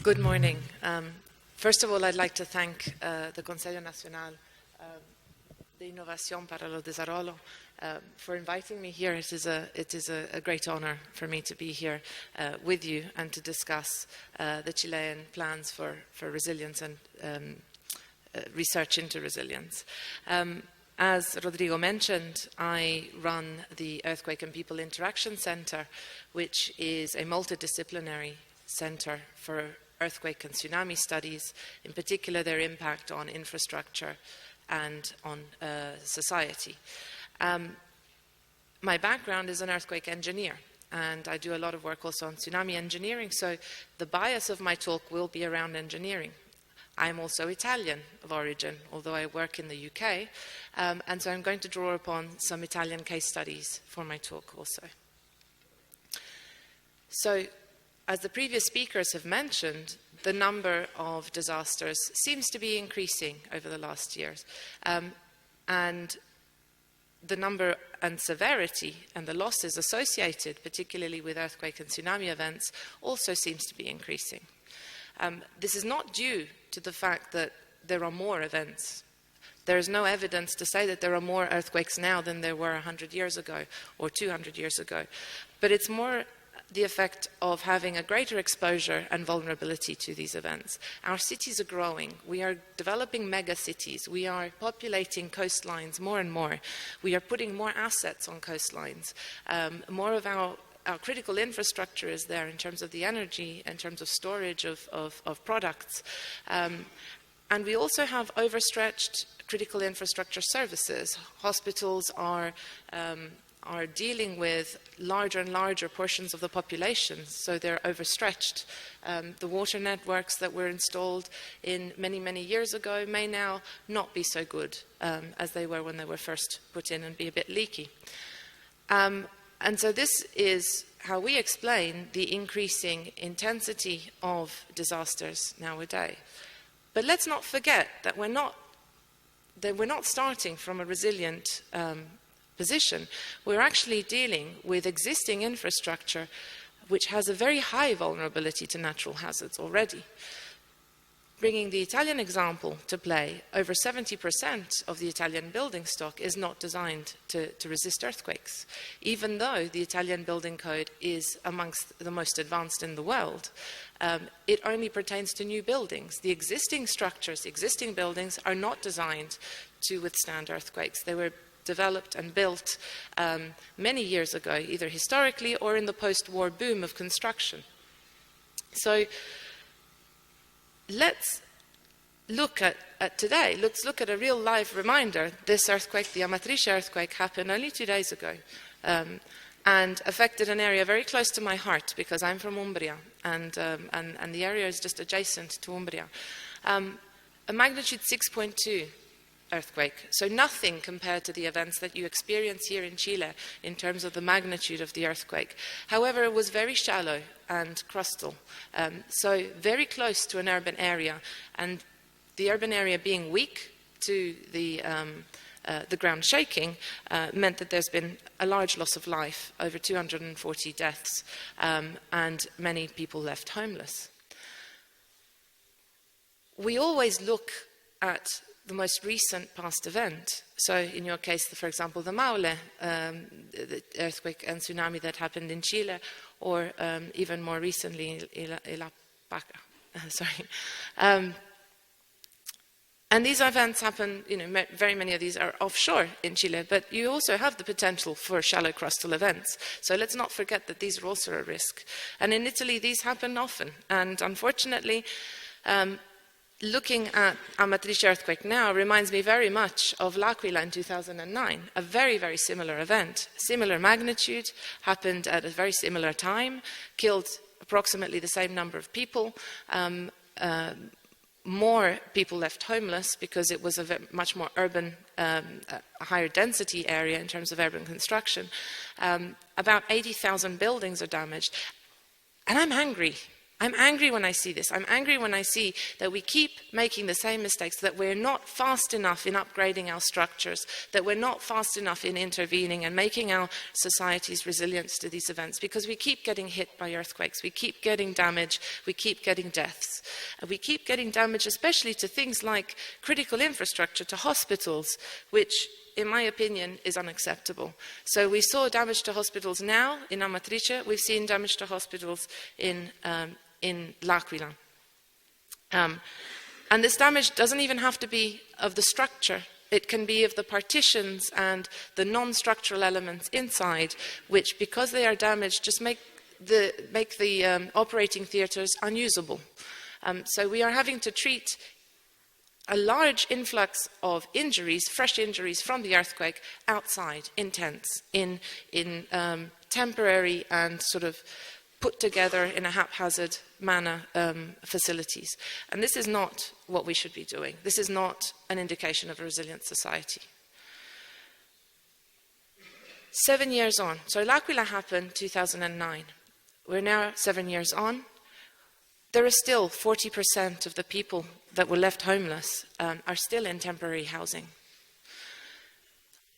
Good morning. First of all, I'd like to thank the Consejo Nacional de Innovación para el Desarrollo for inviting me here. It is a great honor for me to be here with you and to discuss the Chilean plans for resilience and research into resilience. As Rodrigo mentioned, I run the Earthquake and People Interaction Center, which is a multidisciplinary center for earthquake and tsunami studies, in particular their impact on infrastructure and on society. My background is an earthquake engineer, and I do a lot of work also on tsunami engineering, so the bias of my talk will be around engineering. I'm also Italian of origin, although I work in the UK, and so I'm going to draw upon some Italian case studies for my talk also. So, as the previous speakers have mentioned, the number of disasters seems to be increasing over the last years, and the number and severity and the losses associated, particularly with earthquake and tsunami events, also seems to be increasing. This is not due to the fact that there are more events. There is no evidence to say that there are more earthquakes now than there were 100 years ago or 200 years ago. But it's more the effect of having a greater exposure and vulnerability to these events. Our cities are growing. We are developing mega cities. We are populating coastlines more and more. We are putting more assets on coastlines. More of our critical infrastructure is there in terms of the energy, in terms of storage of products. And we also have overstretched critical infrastructure services. Hospitals are dealing with larger and larger portions of the population, so they're overstretched. The water networks that were installed in many years ago may now not be so good as they were when they were first put in and be a bit leaky. And so this is how we explain the increasing intensity of disasters nowadays. But let's not forget that we're not starting from a resilient position. We're actually dealing with existing infrastructure which has a very high vulnerability to natural hazards already. Bringing the Italian example to play, over 70% of the Italian building stock is not designed to resist earthquakes, even though the Italian building code is amongst the most advanced in the world. It only pertains to new buildings. The existing structures, the existing buildings are not designed to withstand earthquakes. They were developed and built many years ago, either historically or in the post-war boom of construction. So let's look at today. Let's look at a real live reminder. This earthquake, the Amatrice earthquake, happened only 2 days ago and affected an area very close to my heart because I'm from Umbria and the area is just adjacent to Umbria. A magnitude 6.2 earthquake, so nothing compared to the events that you experience here in Chile in terms of the magnitude of the earthquake. However, it was very shallow and crustal, so very close to an urban area, and the urban area being weak to the ground shaking meant that there's been a large loss of life, over 240 deaths, and many people left homeless. We always look at the most recent past event. So in your case, for example, the Maule, the earthquake and tsunami that happened in Chile, or even more recently, La Paca. Sorry. And these events happen, very many of these are offshore in Chile, but you also have the potential for shallow crustal events. So let's not forget that these are also a risk. And in Italy, these happen often. And unfortunately, looking at Amatrice earthquake now reminds me very much of L'Aquila in 2009, a very similar event. Similar magnitude, happened at a very similar time, killed approximately the same number of people. More people left homeless because it was a much more urban, a higher density area in terms of urban construction. About 80,000 buildings are damaged. And I'm angry. I'm angry when I see this. I'm angry when I see that we keep making the same mistakes, that we're not fast enough in upgrading our structures, that we're not fast enough in intervening and making our societies resilient to these events, because we keep getting hit by earthquakes, we keep getting damage, we keep getting deaths. And we keep getting damage especially to things like critical infrastructure, to hospitals, which in my opinion, is unacceptable. So we saw damage to hospitals now in Amatrice. We've seen damage to hospitals in L'Aquila. And this damage doesn't even have to be of the structure. It can be of the partitions and the non-structural elements inside, which, because they are damaged, just make the operating theatres unusable. So we are having to treat a large influx of injuries, fresh injuries from the earthquake, outside, in tents, in temporary and sort of put together in a haphazard manner facilities. And this is not what we should be doing. This is not an indication of a resilient society. 7 years on. So L'Aquila happened 2009. We're now 7 years on. There are still 40% of the people that were left homeless are still in temporary housing.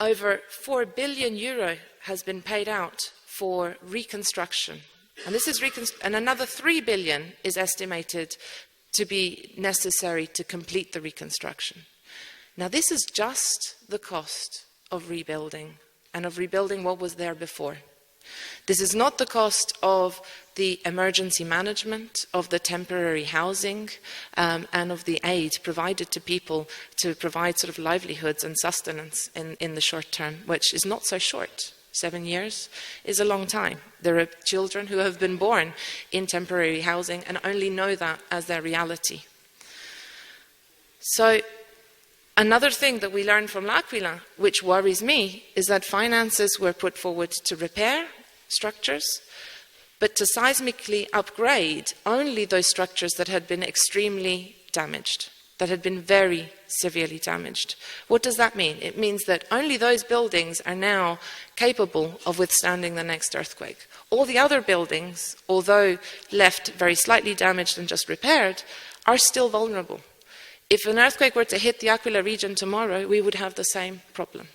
Over 4 billion euro has been paid out for reconstruction. And this is and another 3 billion is estimated to be necessary to complete the reconstruction. Now, this is just the cost of rebuilding, and of rebuilding what was there before. This is not the cost of the emergency management, of the temporary housing, and of the aid provided to people to provide sort of livelihoods and sustenance in the short term, which is not so short. 7 years is a long time. There are children who have been born in temporary housing and only know that as their reality. So, another thing that we learned from L'Aquila, which worries me, is that finances were put forward to repair structures, but to seismically upgrade only those structures that had been extremely damaged, that had been very severely damaged. What does that mean? It means that only those buildings are now capable of withstanding the next earthquake. All the other buildings, although left very slightly damaged and just repaired, are still vulnerable. If an earthquake were to hit the Aquila region tomorrow, we would have the same problem.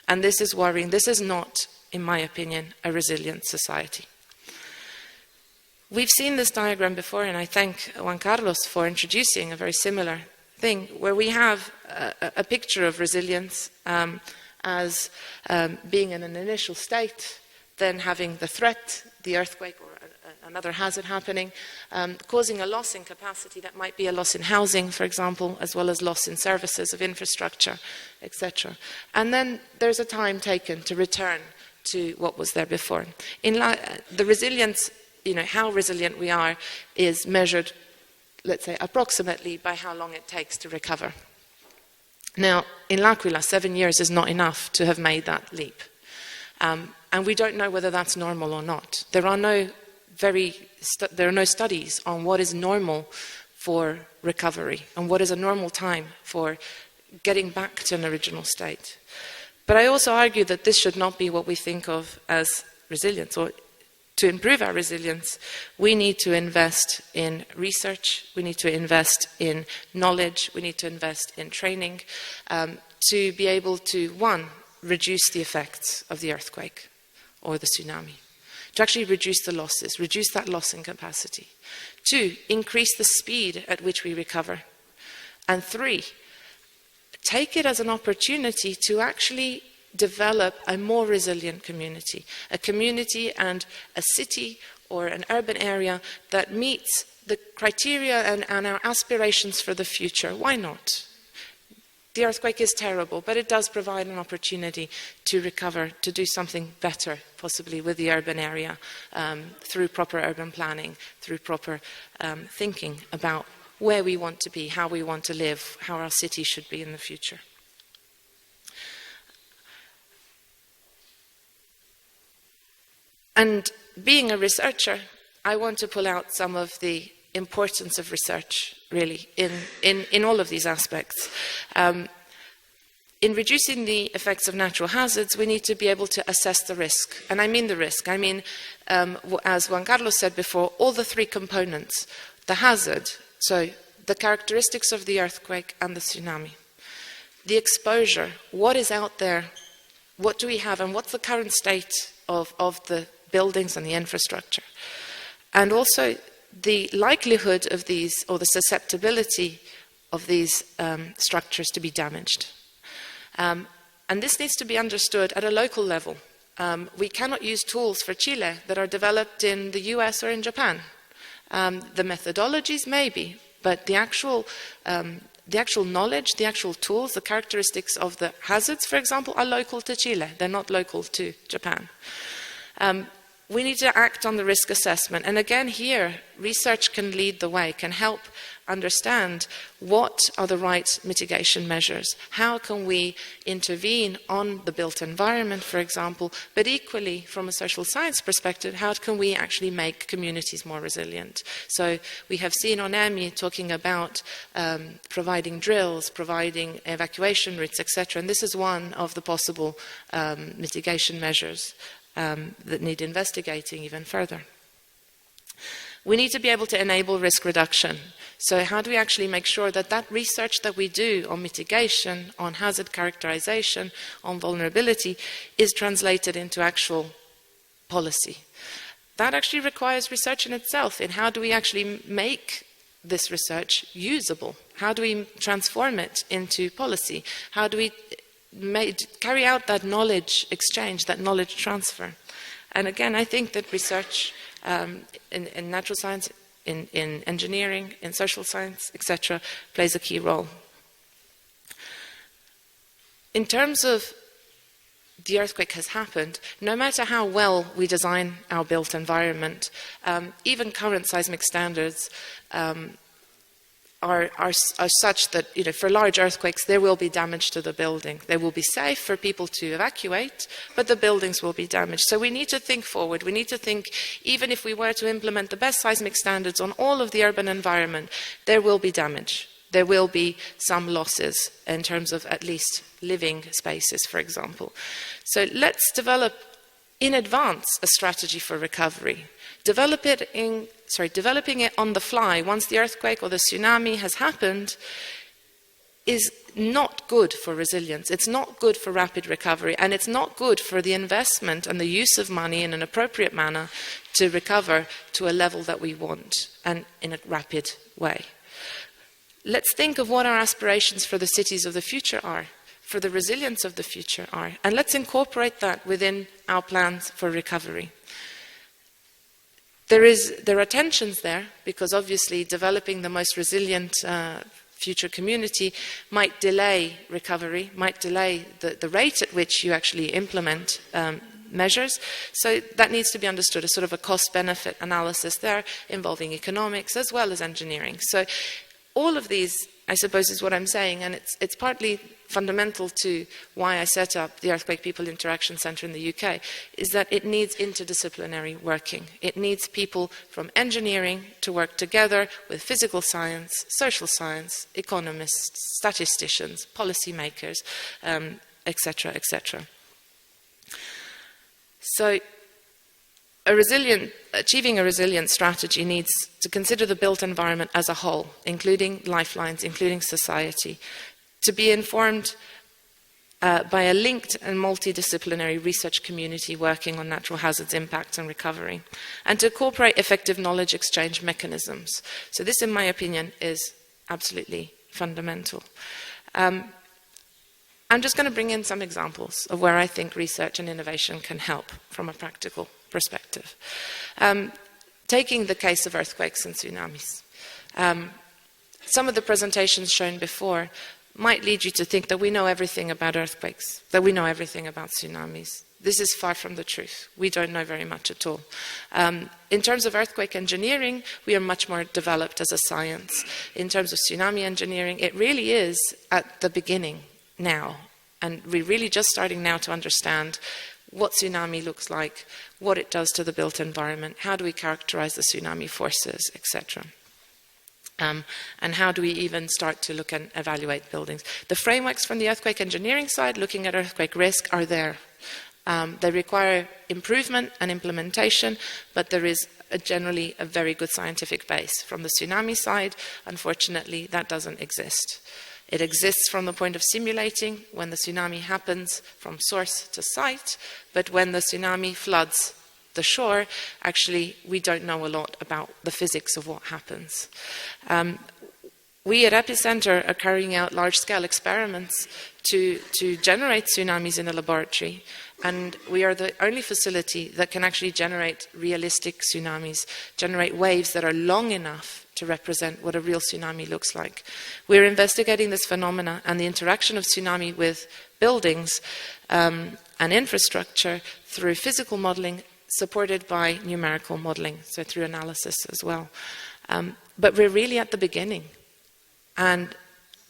And this is worrying. This is not, in my opinion, a resilient society. We've seen this diagram before, and I thank Juan Carlos for introducing a very similar thing, where we have a picture of resilience as being in an initial state, then having the threat, the earthquake, or another hazard happening, causing a loss in capacity. That might be a loss in housing, for example, as well as loss in services of infrastructure, etc. And then there's a time taken to return to what was there before. The resilience, how resilient we are, is measured, let's say, approximately by how long it takes to recover. Now, in L'Aquila, 7 years is not enough to have made that leap. And we don't know whether that's normal or not. There are no studies on what is normal for recovery and what is a normal time for getting back to an original state. But I also argue that this should not be what we think of as resilience. Or to improve our resilience, we need to invest in research, we need to invest in knowledge, we need to invest in training to be able to, one, reduce the effects of the earthquake or the tsunami, to actually reduce the losses, reduce that loss in capacity. 2, increase the speed at which we recover. And 3, take it as an opportunity to actually develop a more resilient community, a community and a city or an urban area that meets the criteria and our aspirations for the future. Why not? The earthquake is terrible, but it does provide an opportunity to recover, to do something better, possibly with the urban area, through proper urban planning, through proper thinking about where we want to be, how we want to live, how our city should be in the future. And being a researcher, I want to pull out some of the importance of research, really, in all of these aspects. in reducing the effects of natural hazards, we need to be able to assess the risk. And I mean the risk. I mean, as Juan Carlos said before, all the three components. The hazard, so the characteristics of the earthquake and the tsunami. The exposure, what is out there, what do we have, and what's the current state of the buildings and the infrastructure. And also the likelihood of these, or the susceptibility of these structures to be damaged. And this needs to be understood at a local level. We cannot use tools for Chile that are developed in the US or in Japan. The methodologies maybe, but the actual knowledge, the actual tools, the characteristics of the hazards, for example, are local to Chile. They're not local to Japan. We need to act on the risk assessment. And again, here, research can lead the way, can help understand what are the right mitigation measures. How can we intervene on the built environment, for example, but equally, from a social science perspective, how can we actually make communities more resilient? So we have seen on EMI talking about providing drills, providing evacuation routes, etc. And this is one of the possible mitigation measures that need investigating even further. We need to be able to enable risk reduction. So how do we actually make sure that that research that we do on mitigation, on hazard characterization, on vulnerability, is translated into actual policy? That actually requires research in itself, in how do we actually make this research usable? How do we transform it into policy? How do we carry out that knowledge exchange, that knowledge transfer? And again, I think that research in natural science, in engineering, in social science, etc., plays a key role. In terms of the earthquake has happened, no matter how well we design our built environment, even current seismic standards are such that, you know, for large earthquakes, there will be damage to the building. They will be safe for people to evacuate, but the buildings will be damaged. So we need to think forward. We need to think, even if we were to implement the best seismic standards on all of the urban environment, there will be damage. There will be some losses in terms of at least living spaces, for example. So let's develop in advance a strategy for recovery. Developing it on the fly once the earthquake or the tsunami has happened is not good for resilience. It's not good for rapid recovery, and it's not good for the investment and the use of money in an appropriate manner to recover to a level that we want and in a rapid way. Let's think of what our aspirations for the cities of the future are, for the resilience of the future are, and let's incorporate that within our plans for recovery. There are tensions there, because obviously developing the most resilient future community might delay recovery, might delay the rate at which you actually implement measures. So that needs to be understood as sort of a cost-benefit analysis there, involving economics as well as engineering. So all of these, I suppose, is what I'm saying, and it's partly fundamental to why I set up the Earthquake People Interaction Centre in the UK, is that it needs interdisciplinary working. It needs people from engineering to work together with physical science, social science, economists, statisticians, policymakers, etc., etc. So achieving a resilient strategy needs to consider the built environment as a whole, including lifelines, including society, to be informed by a linked and multidisciplinary research community working on natural hazards, impacts and recovery, and to incorporate effective knowledge exchange mechanisms. So this, in my opinion, is absolutely fundamental. I'm just going to bring in some examples of where I think research and innovation can help from a practical perspective. Taking the case of earthquakes and tsunamis. Some of the presentations shown before might lead you to think that we know everything about earthquakes, that we know everything about tsunamis. This is far from the truth. We don't know very much at all. In terms of earthquake engineering, we are much more developed as a science. In terms of tsunami engineering, it really is at the beginning now. And we're really just starting now to understand what tsunami looks like, what it does to the built environment, how do we characterize the tsunami forces, etc. And how do we even start to look and evaluate buildings? The frameworks from the earthquake engineering side, looking at earthquake risk, are there. They require improvement and implementation, but there is generally a very good scientific base. From the tsunami side, unfortunately, that doesn't exist. It exists from the point of simulating when the tsunami happens from source to site, but when the tsunami floods the shore, actually, we don't know a lot about the physics of what happens. We at Epicenter are carrying out large-scale experiments to generate tsunamis in a laboratory, and we are the only facility that can actually generate realistic tsunamis, generate waves that are long enough to represent what a real tsunami looks like. We're investigating this phenomena and the interaction of tsunami with buildings and infrastructure through physical modeling, supported by numerical modeling, so through analysis as well. But we're really at the beginning. And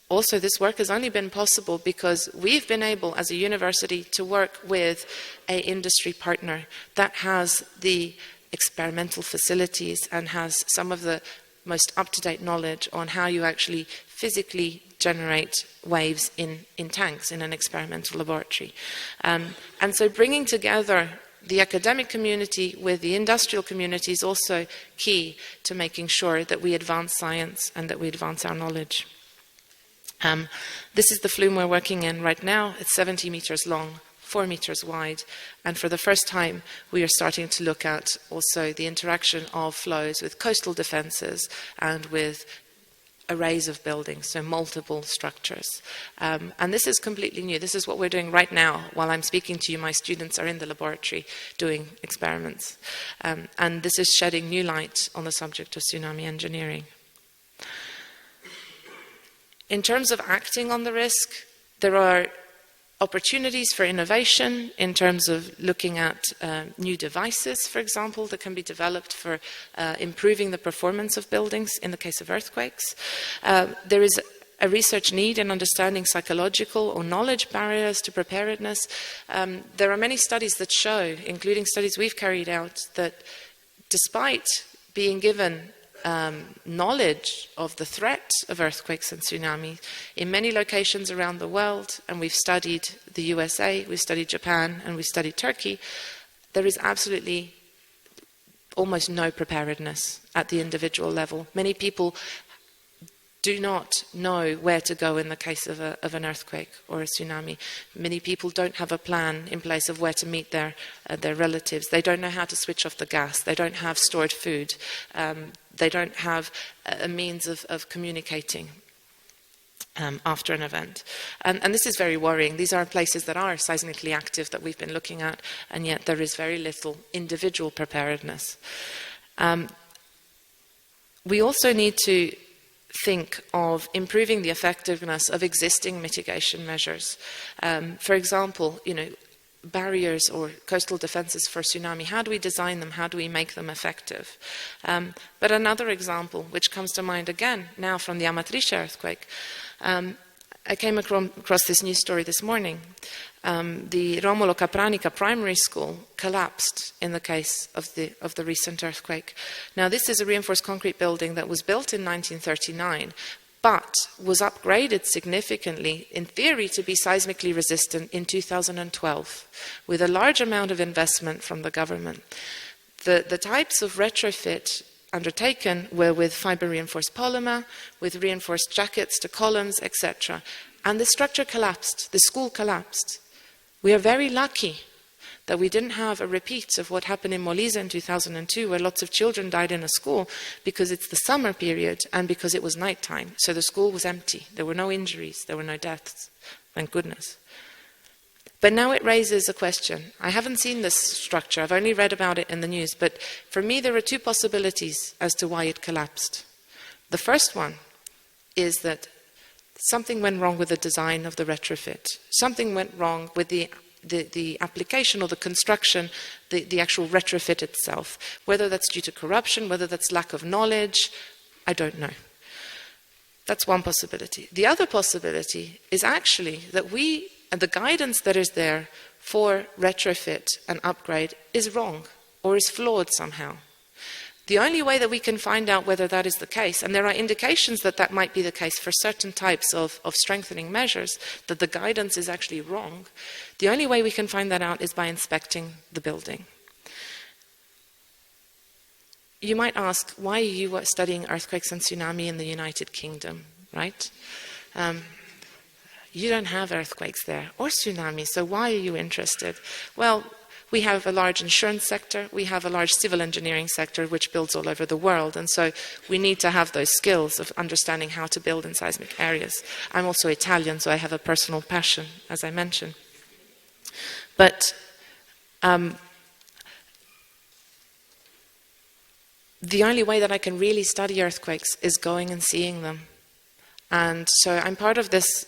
also this work has only been possible because we've been able, as a university, to work with an industry partner that has the experimental facilities and has some of the most up-to-date knowledge on how you actually physically generate waves in tanks in an experimental laboratory. And so bringing together the academic community with the industrial community is also key to making sure that we advance science and that we advance our knowledge. This is the flume we're working in right now. It's 70 meters long, 4 meters wide, and for the first time we are starting to look at also the interaction of flows with coastal defenses and with arrays of buildings, so multiple structures. And this is completely new. This is what we're doing right now. While I'm speaking to you, my students are in the laboratory doing experiments. And this is shedding new light on the subject of tsunami engineering. In terms of acting on the risk, there are opportunities for innovation in terms of looking at new devices, for example, that can be developed for improving the performance of buildings in the case of earthquakes. There is a research need in understanding psychological or knowledge barriers to preparedness. There are many studies that show, including studies we've carried out, that despite being given knowledge of the threat of earthquakes and tsunamis in many locations around the world, and we've studied the USA, we've studied Japan, and we've studied Turkey, there is absolutely almost no preparedness at the individual level. Many people do not know where to go in the case of an earthquake or a tsunami. Many people don't have a plan in place of where to meet their relatives. They don't know how to switch off the gas. They don't have stored food. They don't have a means of communicating after an event. And this is very worrying. These are places that are seismically active that we've been looking at, and yet there is very little individual preparedness. We also need to think of improving the effectiveness of existing mitigation measures. For example, barriers or coastal defenses for tsunami, how do we design them? How do we make them effective? But another example, which comes to mind again now from the Amatrice earthquake, I came across this news story this morning. The Romolo Capranica primary school collapsed in the case of the recent earthquake. Now, this is a reinforced concrete building that was built in 1939, but was upgraded significantly, in theory, to be seismically resistant in 2012, with a large amount of investment from the government. The types of retrofit undertaken were with fiber-reinforced polymer, with reinforced jackets to columns, etc. And the structure collapsed, the school collapsed. We are very lucky that we didn't have a repeat of what happened in Molise in 2002, where lots of children died in a school because it's the summer period and because it was nighttime. So the school was empty. There were no injuries. There were no deaths. Thank goodness. But now it raises a question. I haven't seen this structure. I've only read about it in the news. But for me, there are two possibilities as to why it collapsed. The first one is that something went wrong with the design of the retrofit. Something went wrong with the application or the construction, the actual retrofit itself. Whether that's due to corruption, whether that's lack of knowledge, I don't know. That's one possibility. The other possibility is actually that the guidance that is there for retrofit and upgrade is wrong or is flawed somehow. The only way that we can find out whether that is the case, and there are indications that that might be the case for certain types of strengthening measures, that the guidance is actually wrong, the only way we can find that out is by inspecting the building. You might ask, why are you studying earthquakes and tsunami in the United Kingdom, right? You don't have earthquakes there, or tsunamis, so why are you interested? Well, we have a large insurance sector, we have a large civil engineering sector which builds all over the world, and so we need to have those skills of understanding how to build in seismic areas. I'm also Italian, so I have a personal passion, as I mentioned. But the only way that I can really study earthquakes is going and seeing them. And so I'm part of this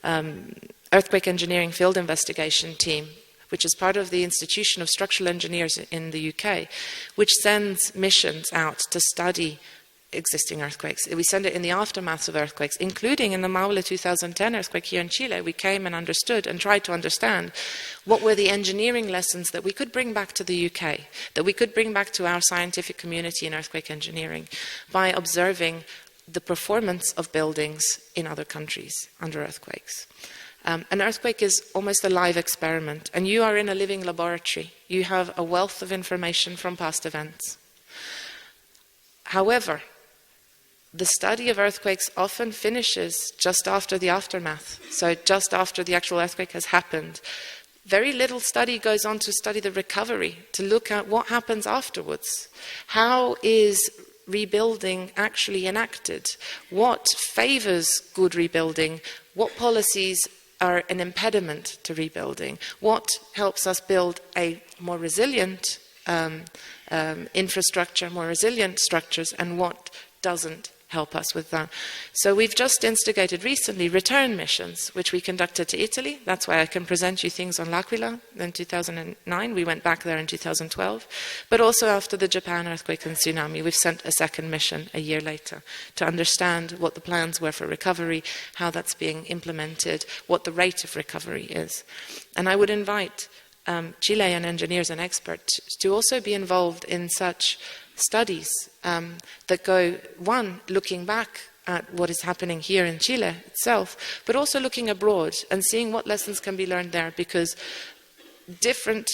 earthquake engineering field investigation team, which is part of the Institution of Structural Engineers in the UK, which sends missions out to study existing earthquakes. We send it in the aftermath of earthquakes, including in the Maule 2010 earthquake here in Chile. We came and understood and tried to understand what were the engineering lessons that we could bring back to the UK, that we could bring back to our scientific community in earthquake engineering by observing the performance of buildings in other countries under earthquakes. An earthquake is almost a live experiment, and you are in a living laboratory. You have a wealth of information from past events. However, the study of earthquakes often finishes just after the aftermath, so just after the actual earthquake has happened. Very little study goes on to study the recovery, to look at what happens afterwards. How is rebuilding actually enacted? What favors good rebuilding? What policies are an impediment to rebuilding? What helps us build a more resilient infrastructure, more resilient structures, and what doesn't help us with that? So we've just instigated recently return missions, which we conducted to Italy. That's why I can present you things on L'Aquila in 2009. We went back there in 2012. But also after the Japan earthquake and tsunami, we've sent a second mission a year later to understand what the plans were for recovery, how that's being implemented, what the rate of recovery is. And I would invite Chilean engineers and experts to also be involved in such studies that go, one, looking back at what is happening here in Chile itself, but also looking abroad and seeing what lessons can be learned there, because different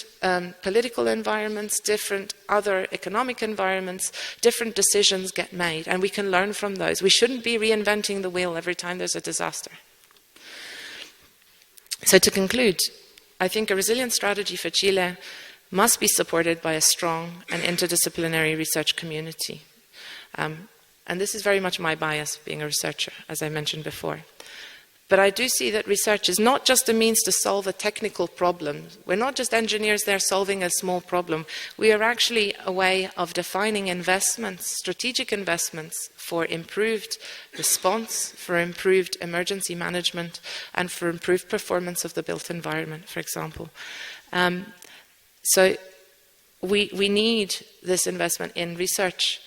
political environments, different other economic environments, different decisions get made, and we can learn from those. We shouldn't be reinventing the wheel every time there's a disaster. So to conclude, I think a resilient strategy for Chile must be supported by a strong and interdisciplinary research community. And this is very much my bias, being a researcher, as I mentioned before. But I do see that research is not just a means to solve a technical problem. We're not just engineers there solving a small problem. We are actually a way of defining investments, strategic investments, for improved response, for improved emergency management, and for improved performance of the built environment, for example. So we need this investment in research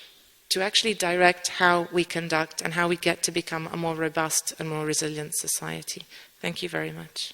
to actually direct how we conduct and how we get to become a more robust and more resilient society. Thank you very much.